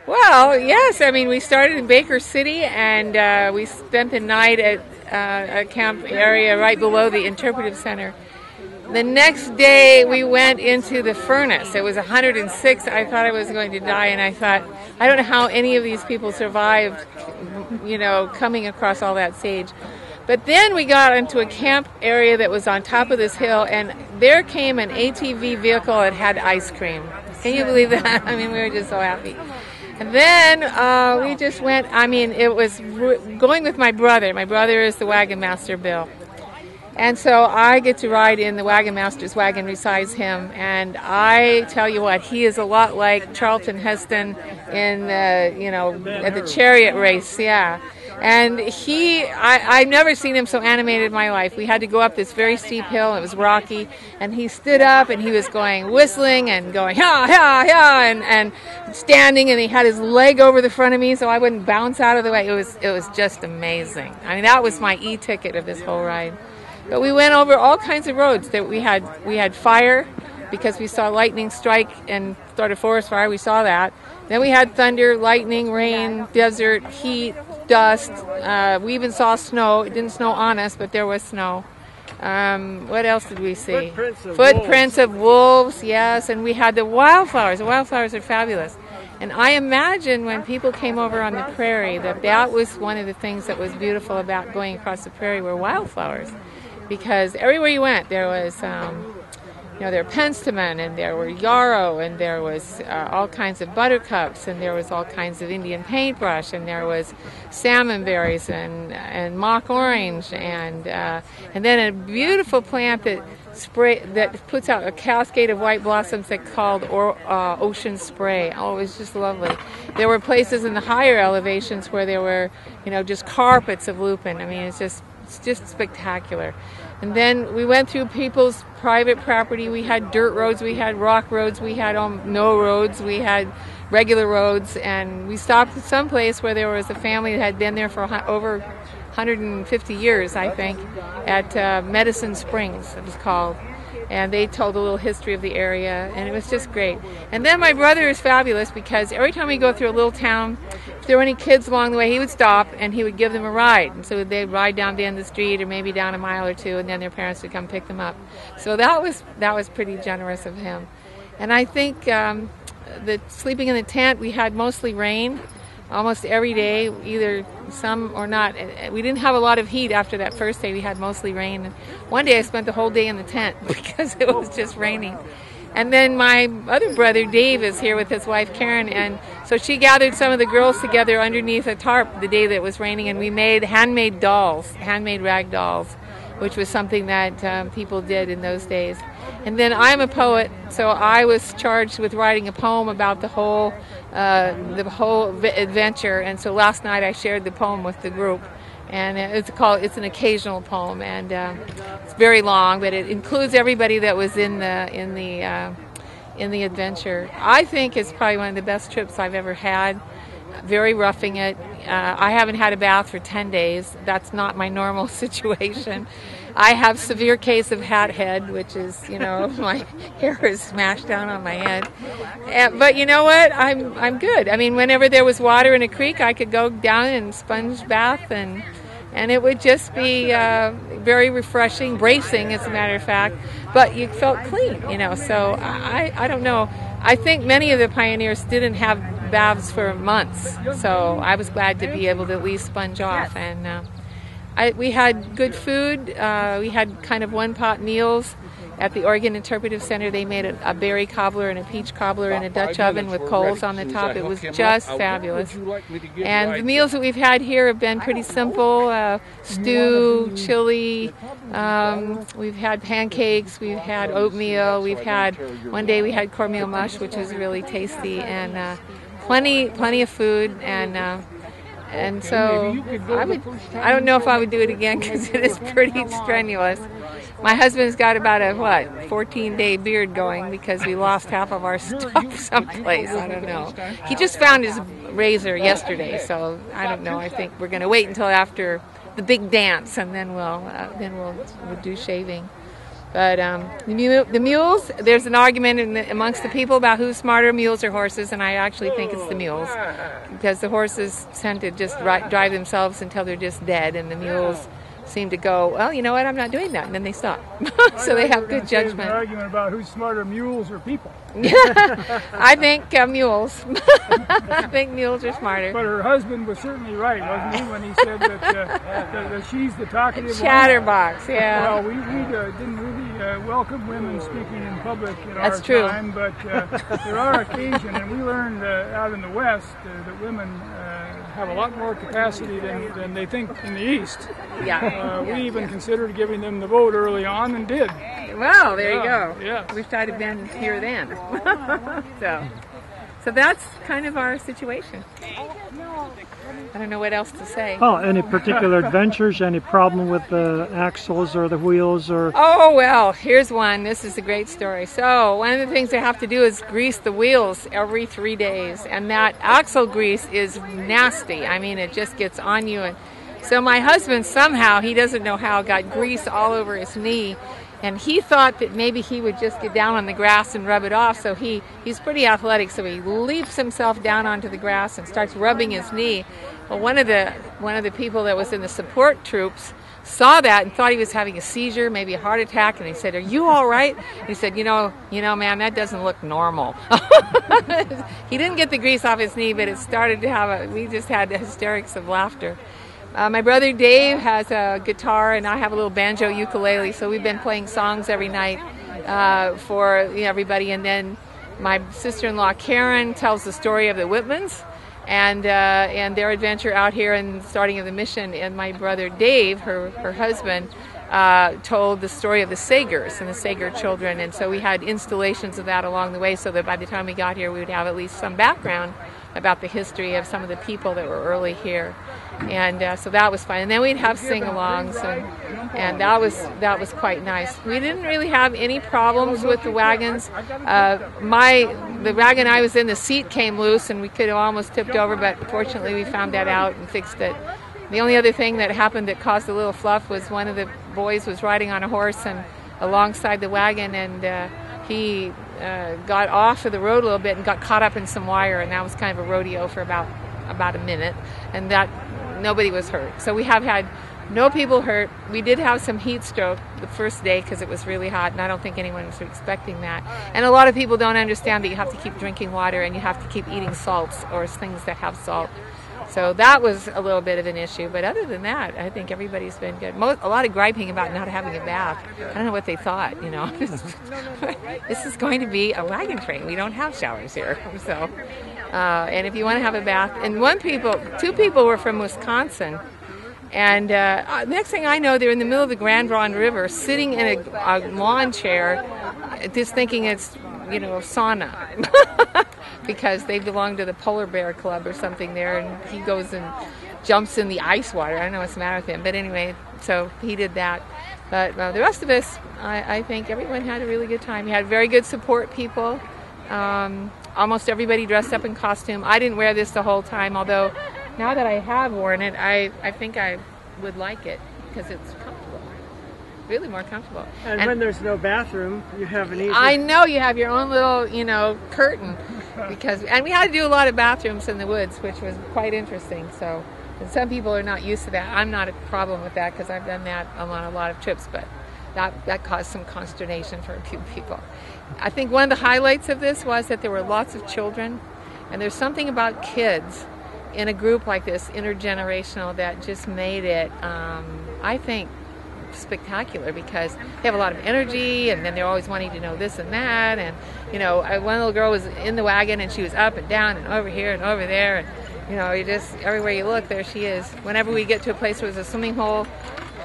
Well, yes. I mean, we started in Baker City, and we spent the night at a camp area right below the interpretive center. The next day, we went into the furnace. It was 106. I thought I was going to die, and I thought, I don't know how any of these people survived, coming across all that sage. But then we got into a camp area that was on top of this hill, and there came an ATV vehicle that had ice cream. Can you believe that? I mean, we were just so happy. And then we just went, it was going with my brother. My brother is the Wagon Master, Bill. And so I get to ride in the Wagon Master's wagon besides him. And I tell you what, he is a lot like Charlton Heston in, at the chariot race, yeah. And I've never seen him so animated in my life. We had to go up this very steep hill, it was rocky, and he stood up and he was whistling and going, ha, ha, ha, and standing, and he had his leg over the front of me so I wouldn't bounce out of the way. It was just amazing. I mean, that was my e-ticket of this whole ride. But we went over all kinds of roads. That we had fire because we saw lightning strike and start a forest fire. We saw that. Then we had thunder, lightning, rain, desert, heat, dust. We even saw snow. It didn't snow on us, but there was snow. What else did we see? Footprints of wolves, yes. And we had the wildflowers. The wildflowers are fabulous. And I imagine when people came over on the prairie that was one of the things that was beautiful about going across the prairie were wildflowers. Because everywhere you went, there was, there were penstemon, and there were yarrow, and there was all kinds of buttercups, and there was all kinds of Indian paintbrush, and there was salmon berries and mock orange, and then a beautiful plant that puts out a cascade of white blossoms that's called ocean spray. Oh, it was just lovely. There were places in the higher elevations where there were, just carpets of lupin. I mean, it's just spectacular. And then we went through people's private property. We had dirt roads, we had rock roads, we had no roads, we had regular roads, and we stopped at some place where there was a family that had been there for over 150 years, I think, at Medicine Springs, it was called. And they told a little history of the area, and it was just great. And then my brother is fabulous because every time we go through a little town, if there were any kids along the way, he would stop and he would give them a ride. And so they'd ride down the end of the street or maybe down a mile or two, and then their parents would come pick them up. So that was pretty generous of him. And I think that sleeping in the tent, we had mostly rain. Almost every day, either some or not. We didn't have a lot of heat after that first day. We had mostly rain. And one day I spent the whole day in the tent because it was just raining. And then my other brother, Dave, is here with his wife, Karen. And so she gathered some of the girls together underneath a tarp the day that it was raining. And we made handmade dolls, handmade rag dolls, which was something that people did in those days. And then I'm a poet, so I was charged with writing a poem about the whole adventure. And so last night I shared the poem with the group, and it's an occasional poem, and it's very long, but it includes everybody that was in the adventure. I think it's probably one of the best trips I've ever had. Very roughing it. I haven't had a bath for 10 days. That's not my normal situation. I have severe case of hat head, which is, my hair is smashed down on my head. But you know what? I'm good. I mean, whenever there was water in a creek, I could go down and sponge bath, and it would just be very refreshing, bracing, as a matter of fact. But you felt clean, So I don't know. I think many of the pioneers didn't have baths for months, so I was glad to be able to at least sponge off. And we had good food. We had kind of one-pot meals at the Oregon Interpretive Center. They made a berry cobbler and a peach cobbler in a Dutch oven with coals on the top. It was just fabulous. And the meals that we've had here have been pretty simple. Stew, chili, we've had pancakes, we've had oatmeal, one day we had cornmeal mush, which was really tasty, and plenty of food, and so I don't know if I would do it again because it is pretty strenuous. My husband's got about a 14-day beard going because we lost half of our stuff someplace. I don't know. He just found his razor yesterday, so I don't know. I think we're going to wait until after the big dance, and then we'll do shaving. But the mules, there's an argument amongst the people about who's smarter, mules or horses, and I actually think it's the mules, because the horses tend to just drive themselves until they're just dead, and the mules seem to go, well, you know what, I'm not doing that, and then they stop. So they have good judgment. There's an argument about who's smarter, mules or people. I think mules. I think mules are smarter. But her husband was certainly right, wasn't he, when he said that she's the talkative chatterbox, yeah. Well, we didn't really welcome women speaking in public in That's our true. time, but there are occasions, and we learned out in the West that women have a lot more capacity than they think in the East. Yeah. We even considered giving them the vote early on and did. Well, there you go. Yeah. We've tried to been here then. So that's kind of our situation. I don't know what else to say. Oh, any particular adventures? Any problem with the axles or the wheels? Or Oh, well, here's one. This is a great story. So one of the things they have to do is grease the wheels every 3 days. And that axle grease is nasty. I mean, it just gets on you. And so my husband somehow, he doesn't know how, got grease all over his knee. And he thought that maybe he would just get down on the grass and rub it off. So he's pretty athletic, so he leaps himself down onto the grass and starts rubbing his knee. Well, one of the people that was in the support troops saw that and thought he was having a seizure, maybe a heart attack, and he said, "Are you all right?" He said, "You know, man, that doesn't look normal." He didn't get the grease off his knee, but it started to we just had hysterics of laughter. My brother Dave has a guitar, and I have a little banjo ukulele, so we've been playing songs every night for everybody. And then my sister-in-law Karen tells the story of the Whitmans and their adventure out here and starting of the mission. And my brother Dave, her husband, told the story of the Sagers and the Sager children. And so we had installations of that along the way, so that by the time we got here, we would have at least some background about the history of some of the people that were early here. And so that was fun. And then we'd have sing-alongs, and that was quite nice. We didn't really have any problems with the wagons. The wagon I was in, the seat came loose, and we could have almost tipped over, but fortunately we found that out and fixed it. The only other thing that happened that caused a little fluff was one of the boys was riding on a horse and alongside the wagon, and he got off of the road a little bit and got caught up in some wire, and that was kind of a rodeo for about a minute, and that nobody was hurt. So we have had no people hurt. We did have some heat stroke the first day because it was really hot, and I don't think anyone was expecting that. And a lot of people don't understand that you have to keep drinking water and you have to keep eating salts or things that have salt. So that was a little bit of an issue. But other than that, I think everybody's been good. A lot of griping about not having a bath. I don't know what they thought, This is going to be a wagon train. We don't have showers here. So, and if you want to have a bath, and two people were from Wisconsin. And next thing I know, they're in the middle of the Grand Ronde River, sitting in a lawn chair, just thinking it's, a sauna. Because they belong to the Polar Bear Club or something there, and he goes and jumps in the ice water. I don't know what's the matter with him, but anyway, so he did that. But the rest of us, I think everyone had a really good time. We had very good support people. Almost everybody dressed up in costume. I didn't wear this the whole time, although now that I have worn it, I think I would like it because it's comfortable. Really more comfortable. And when there's no bathroom, you have an easy... I know, you have your own little, curtain. And we had to do a lot of bathrooms in the woods, which was quite interesting. So, and some people are not used to that. I'm not a problem with that because I've done that on a lot of trips, but that caused some consternation for a few people. I think one of the highlights of this was that there were lots of children, and there's something about kids in a group like this, intergenerational, that just made it, I think, spectacular, because they have a lot of energy, and then they're always wanting to know this and that. And one little girl was in the wagon, and she was up and down and over here and over there, and you just everywhere you look, there she is. Whenever we get to a place where there's a swimming hole,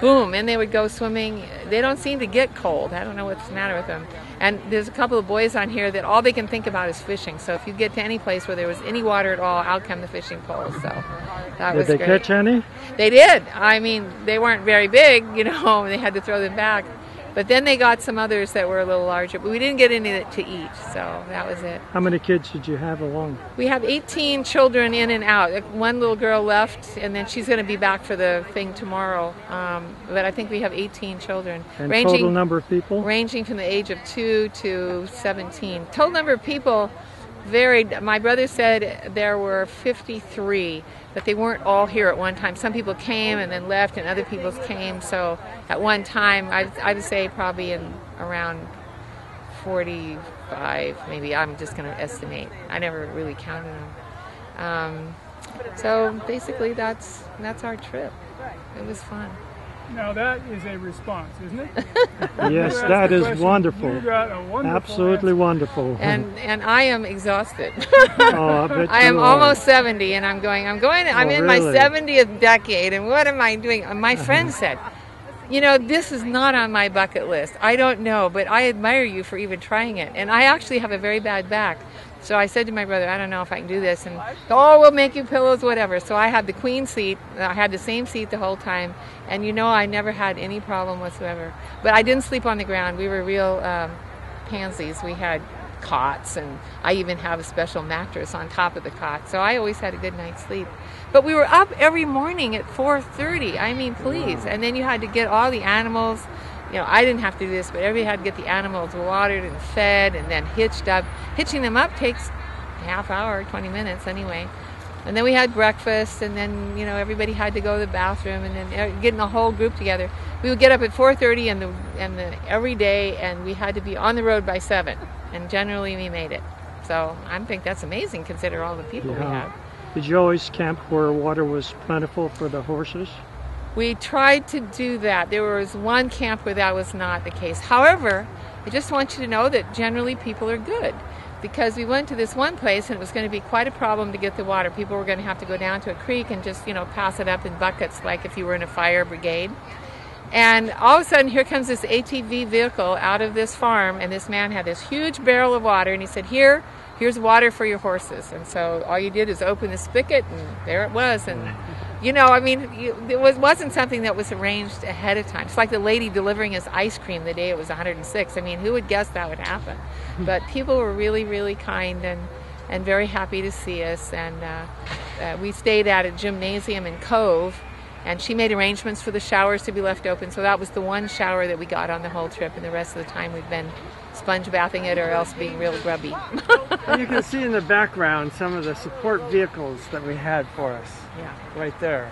boom, and they would go swimming. They don't seem to get cold. I don't know what's the matter with them. And there's a couple of boys on here that all they can think about is fishing. So if you get to any place where there was any water at all, out come the fishing poles. So that was great. Did they catch any? They did. I mean, they weren't very big, they had to throw them back. But then they got some others that were a little larger, but we didn't get any to eat, so that was it. How many kids did you have along? We have 18 children in and out. One little girl left, and then she's going to be back for the thing tomorrow. But I think we have 18 children. And total number of people? Ranging from the age of 2 to 17. Total number of people varied. My brother said there were 53, but they weren't all here at one time. Some people came and then left, and other people came. So at one time, I would say probably in around 45, maybe. I'm just going to estimate. I never really counted them. So basically, that's our trip. It was fun. Now that is a response, isn't it? Yes, that is wonderful. You got a wonderful Absolutely answer. wonderful. And I am exhausted. Oh, I bet I am you are. almost 70, and I'm in my really? 70th decade, and what am I doing? My friend said, you know, this is not on my bucket list. I don't know, but I admire you for even trying it. And I actually have a very bad back. So I said to my brother, I don't know if I can do this. And, oh, we'll make you pillows, whatever. So I had the queen seat. I had the same seat the whole time. And, you know, I never had any problem whatsoever. But I didn't sleep on the ground. We were real pansies. We had cots, and I even have a special mattress on top of the cot. So I always had a good night's sleep. But we were up every morning at 4:30. I mean, please. And then you had to get all the animals. You know, I didn't have to do this, but everybody had to get the animals watered and fed and then hitched up. Hitching them up takes a half hour, 20 minutes anyway. And then we had breakfast, and then, you know, everybody had to go to the bathroom, and then getting the whole group together. We would get up at 4:30 every day, and we had to be on the road by 7. And generally we made it. So I think that's amazing, consider all the people we have. Did you always camp where water was plentiful for the horses? We tried to do that. There was one camp where that was not the case. However, I just want you to know that generally people are good, because we went to this one place and it was going to be quite a problem to get the water. People were going to have to go down to a creek and just, you know, pass it up in buckets like if you were in a fire brigade. And all of a sudden, here comes this ATV vehicle out of this farm, and this man had this huge barrel of water, and he said, here's water for your horses. And so all you did is open the spigot, and there it was. And, you know, I mean, it wasn't something that was arranged ahead of time. It's like the lady delivering us ice cream the day it was 106. I mean, who would guess that would happen? But people were really, really kind and very happy to see us. And we stayed at a gymnasium in Cove, and she made arrangements for the showers to be left open. So that was the one shower that we got on the whole trip, and the rest of the time we've been sponge bathing it or else being real grubby. And you can see in the background some of the support vehicles that we had for us. Yeah. Right there.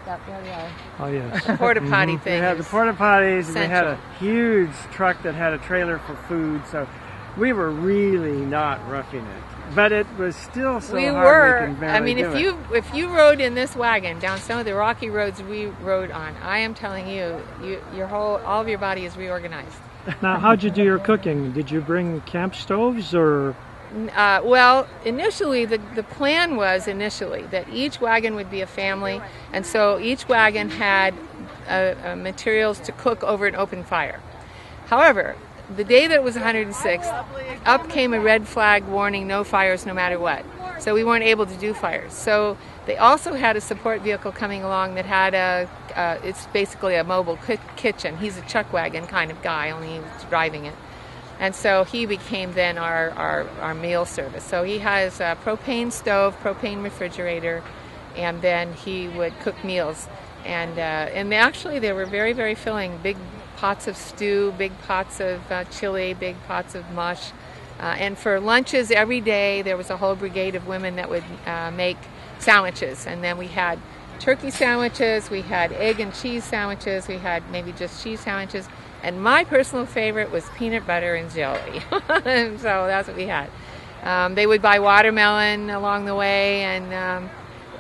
There they are. Oh, yes. The porta potty We thing. had the is porta potties, and we had a essential. huge truck that had a trailer for food, so we were really not roughing it. But it was still so We hard were. we can barely I mean, do it. if you rode in this wagon down some of the rocky roads we rode on, I am telling you, all of your body is reorganized. Now, how'd you do your cooking? Did you bring camp stoves or? Well, initially, the plan was that each wagon would be a family, and so each wagon had materials to cook over an open fire. However, the day that it was 106, up came a red flag warning, no fires no matter what. So we weren't able to do fires. So they also had a support vehicle coming along that had it's basically a mobile kitchen. He's a chuck wagon kind of guy, only he was driving it. And so he became then our meal service. So he has a propane stove, propane refrigerator, and then he would cook meals. And actually they were very, very filling. Big pots of stew, big pots of chili, big pots of mush. And for lunches every day, there was a whole brigade of women that would make sandwiches. And then we had turkey sandwiches, we had egg and cheese sandwiches, we had maybe just cheese sandwiches. And my personal favorite was peanut butter and jelly. And so that's what we had. They would buy watermelon along the way, and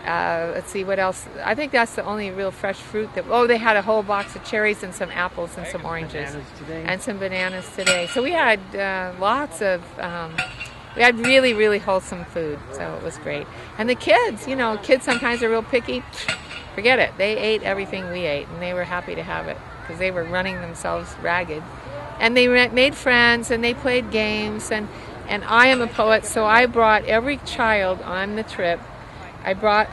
let's see what else. I think that's the only real fresh fruit they had a whole box of cherries and some apples and some oranges and some bananas today. So we had lots of we had really, really wholesome food, so it was great. And the kids, you know, kids sometimes are real picky. Forget it. They ate everything we ate, and they were happy to have it because they were running themselves ragged. And they made friends, and they played games, and I am a poet, so I brought every child on the trip. I brought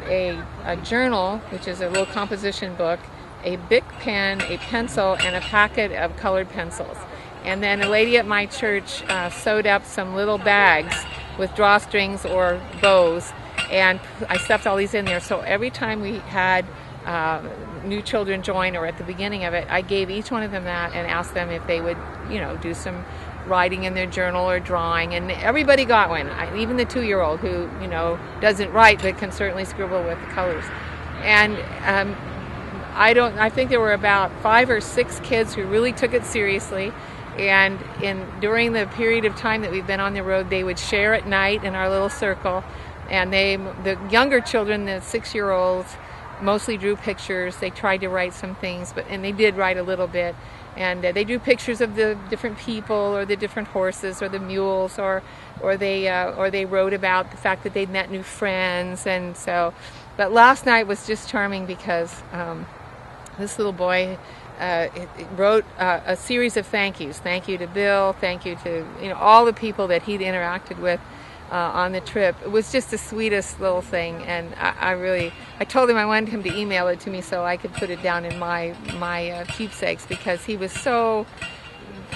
a journal, which is a little composition book, a Bic pen, a pencil, and a packet of colored pencils. And then a lady at my church sewed up some little bags with drawstrings or bows, and I stuffed all these in there. So every time we had new children join, or at the beginning of it, I gave each one of them that and asked them if they would, do some writing in their journal or drawing, and everybody got one. Even the 2-year-old who, doesn't write but can certainly scribble with the colors. And I think there were about 5 or 6 kids who really took it seriously. And during the period of time that we've been on the road, they would share at night in our little circle. And the younger children, the 6-year-olds, mostly drew pictures. They tried to write some things, and they did write a little bit. And they drew pictures of the different people, or the different horses, or the mules, or they wrote about the fact that they'd met new friends. And so, but last night was just charming because this little boy wrote a series of thank yous. Thank you to Bill. Thank you to all the people that he'd interacted with on the trip. It was just the sweetest little thing, and I told him I wanted him to email it to me so I could put it down in my keepsakes, because he was so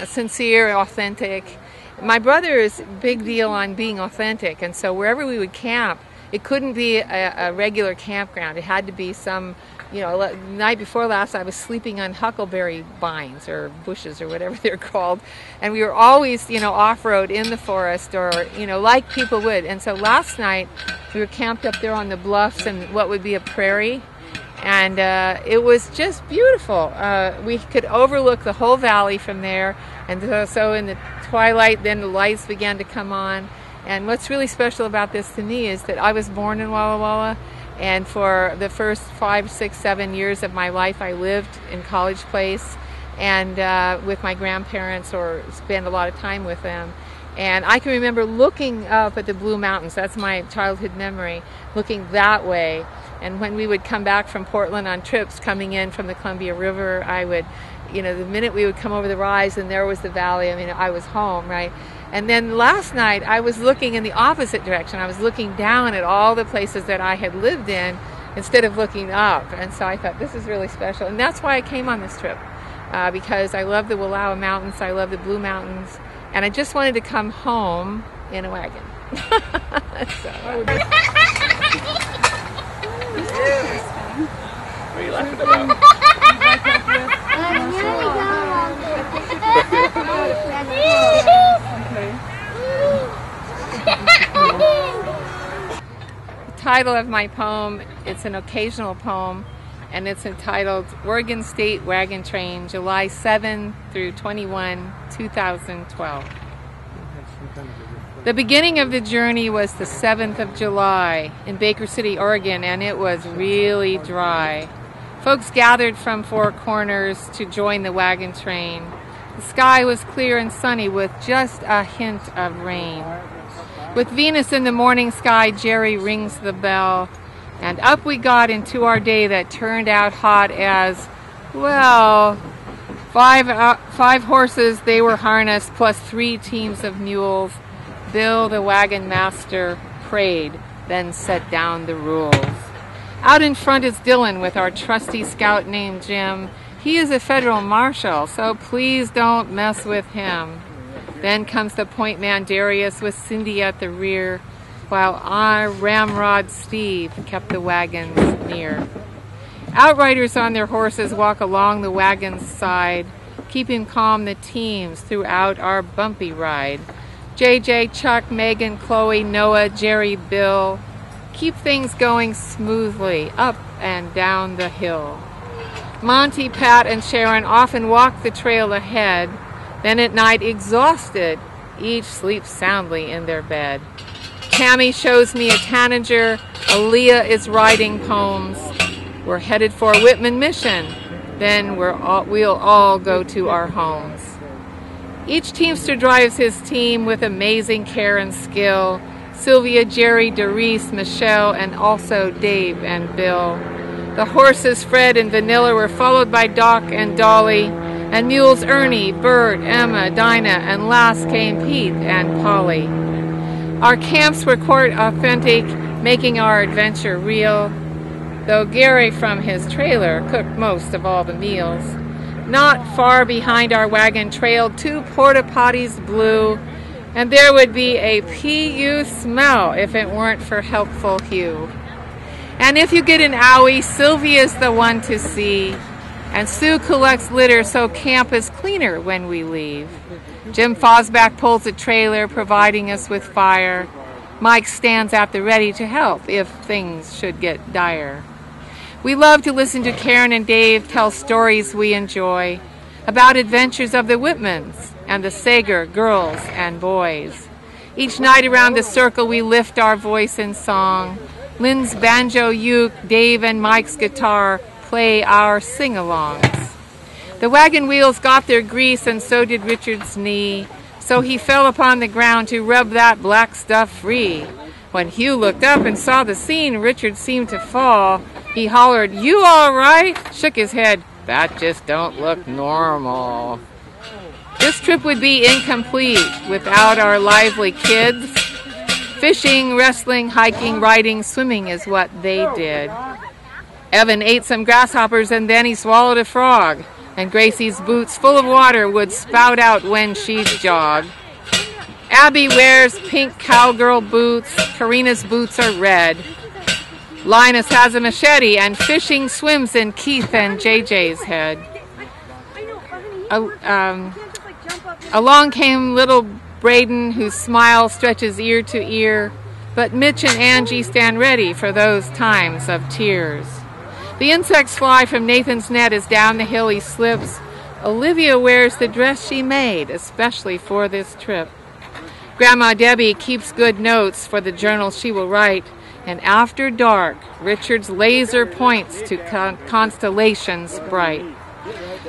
sincere, authentic. My brother is a big deal on being authentic, and so wherever we would camp, it couldn't be a regular campground. It had to be some, the night before last I was sleeping on huckleberry vines or bushes or whatever they're called, and we were always, off-road in the forest, or, like people would. And so last night we were camped up there on the bluffs and what would be a prairie, and it was just beautiful. We could overlook the whole valley from there, and so in the twilight then the lights began to come on. And what's really special about this to me is that I was born in Walla Walla, and for the first 5, 6, 7 years of my life I lived in College Place and with my grandparents, or spent a lot of time with them. And I can remember looking up at the Blue Mountains. That's my childhood memory, looking that way. And when we would come back from Portland on trips coming in from the Columbia River, I would, the minute we would come over the rise and there was the valley, I was home, right? And then last night I was looking in the opposite direction. I was looking down at all the places that I had lived in instead of looking up. And so I thought, this is really special. And that's why I came on this trip, because I love the Walla Walla Mountains, I love the Blue Mountains, and I just wanted to come home in a wagon. So. What are you laughing about? The title of my poem, it's an occasional poem, and it's entitled Oregon State Wagon Train, July 7 through 21, 2012. The beginning of the journey was the 7th of July in Baker City, Oregon, and it was really dry. Folks gathered from 4 corners to join the wagon train. The sky was clear and sunny with just a hint of rain. With Venus in the morning sky, Jerry rings the bell, and up we got into our day that turned out hot as, well, 5 horses, they were harnessed, plus 3 teams of mules. Bill, the wagon master, prayed, then set down the rules. Out in front is Dylan with our trusty scout named Jim. He is a federal marshal, so please don't mess with him. Then comes the point man Darius with Cindy at the rear, while our ramrod Steve kept the wagons near. Outriders on their horses walk along the wagon's side, keeping calm the teams throughout our bumpy ride. JJ, Chuck, Megan, Chloe, Noah, Jerry, Bill keep things going smoothly up and down the hill. Monty, Pat, and Sharon often walk the trail ahead. Then at night, exhausted, each sleeps soundly in their bed. Tammy shows me a tanager. Aaliyah is writing poems. We're headed for Whitman Mission. Then we'll all go to our homes. Each teamster drives his team with amazing care and skill. Sylvia, Jerry, Doris, Michelle, and also Dave and Bill. The horses, Fred and Vanilla, were followed by Doc and Dolly, and mules Ernie, Bert, Emma, Dinah, and last came Pete and Polly. Our camps were quite authentic, making our adventure real. though Gary from his trailer cooked most of all the meals. Not far behind our wagon trailed 2 porta potties blue, and there would be a PU smell if it weren't for helpful Hugh. And if you get an owie, Sylvia's the one to see, and Sue collects litter so camp is cleaner when we leave. Jim Fosback pulls a trailer, providing us with fire. Mike stands at the ready to help if things should get dire. We love to listen to Karen and Dave tell stories we enjoy about adventures of the Whitmans and the Sager girls and boys. Each night around the circle we lift our voice in song. Lynn's banjo uke, Dave and Mike's guitar play our sing-alongs. The wagon wheels got their grease, and so did Richard's knee, so he fell upon the ground to rub that black stuff free. When Hugh looked up and saw the scene, Richard seemed to fall. He hollered, "You all right?" Shook his head, "That just don't look normal." This trip would be incomplete without our lively kids. Fishing, wrestling, hiking, riding, swimming is what they did. Evan ate some grasshoppers and then he swallowed a frog, and Gracie's boots full of water would spout out when she'd jog. Abby wears pink cowgirl boots, Karina's boots are red. Linus has a machete, and fishing swims in Keith and JJ's head. Along came little Braden, whose smile stretches ear to ear, but Mitch and Angie stand ready for those times of tears. The insects fly from Nathan's net as down the hill he slips. Olivia wears the dress she made, especially for this trip. Grandma Debbie keeps good notes for the journal she will write, and after dark, Richard's laser points to constellations bright.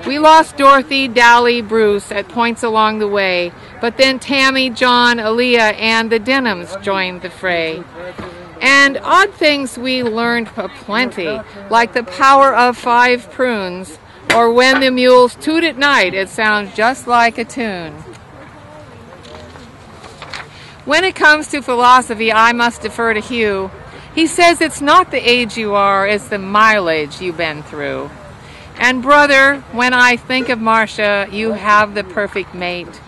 We lost Dorothy, Dally, Bruce at points along the way, but then Tammy, John, Aaliyah, and the Denhams joined the fray. And odd things we learned aplenty, like the power of 5 prunes, or when the mules toot at night, it sounds just like a tune. When it comes to philosophy, I must defer to Hugh. He says it's not the age you are, it's the mileage you've been through. And brother, when I think of Marcia, you have the perfect mate.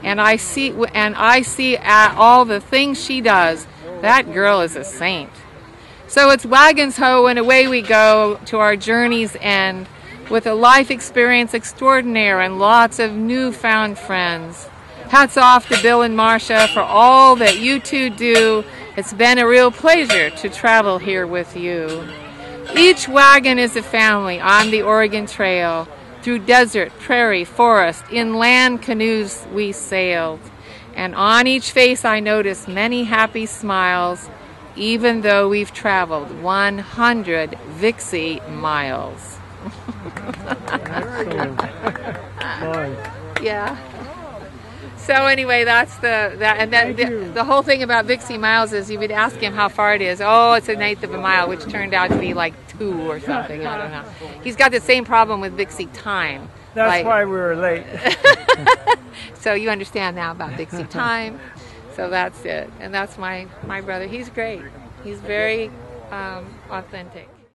And I see all the things she does. That girl is a saint. So it's wagons ho, and away we go to our journey's end, with a life experience extraordinaire and lots of newfound friends. Hats off to Bill and Marcia for all that you two do. It's been a real pleasure to travel here with you. Each wagon is a family on the Oregon Trail. Through desert, prairie, forest, inland canoes we sailed. And on each face I noticed many happy smiles, even though we've traveled 100 Vixie miles. Yeah. So anyway, that's the whole thing about Vixie miles is you would ask him how far it is. Oh, it's 1/8 of a mile, which turned out to be like 2 or something. I don't know. He's got the same problem with Vixie time. That's why we were late. So you understand now about Vixie time. So that's it. And that's my brother. He's great. He's very authentic.